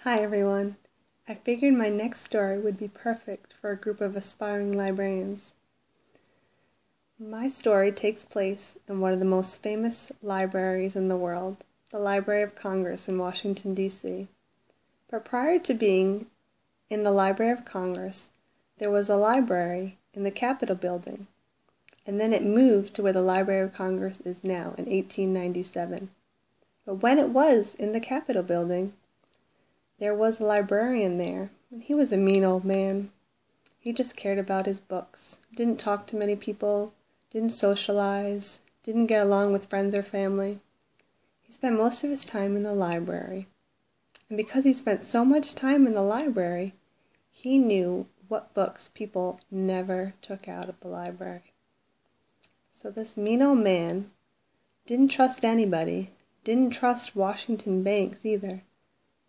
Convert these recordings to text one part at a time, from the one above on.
Hi everyone. I figured my next story would be perfect for a group of aspiring librarians. My story takes place in one of the most famous libraries in the world, the Library of Congress in Washington, D.C. But prior to being in the Library of Congress, there was a library in the Capitol building, and then it moved to where the Library of Congress is now in 1897. But when it was in the Capitol building, there was a librarian there, and he was a mean old man. He just cared about his books, didn't talk to many people, didn't socialize, didn't get along with friends or family. He spent most of his time in the library. And because he spent so much time in the library, he knew what books people never took out of the library. So this mean old man didn't trust anybody, didn't trust Washington banks either.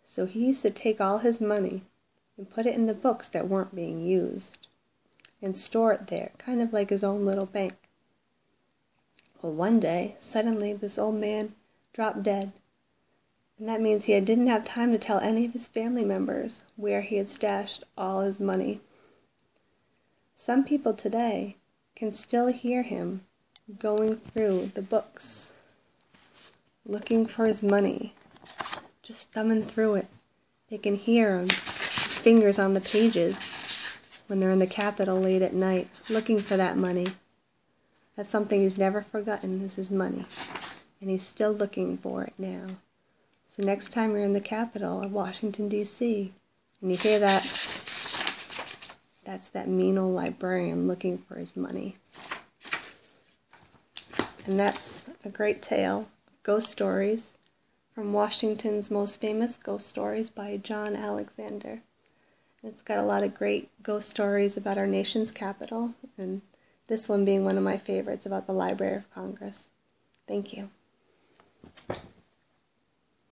So he used to take all his money and put it in the books that weren't being used and store it there, kind of like his own little bank. Well, one day, suddenly this old man dropped dead, and that means he didn't have time to tell any of his family members where he had stashed all his money. Some people today can still hear him going through the books, looking for his money, just thumbing through it. They can hear him, his fingers on the pages when they're in the Capitol late at night, looking for that money. That's something he's never forgotten, is his money. And he's still looking for it now. So next time you're in the Capitol of Washington, D.C., and you hear that, that's that mean old librarian looking for his money. And that's a great tale of ghost stories from Washington's most famous ghost stories by John Alexander. It's got a lot of great ghost stories about our nation's capital, and this one being one of my favorites about the Library of Congress. Thank you.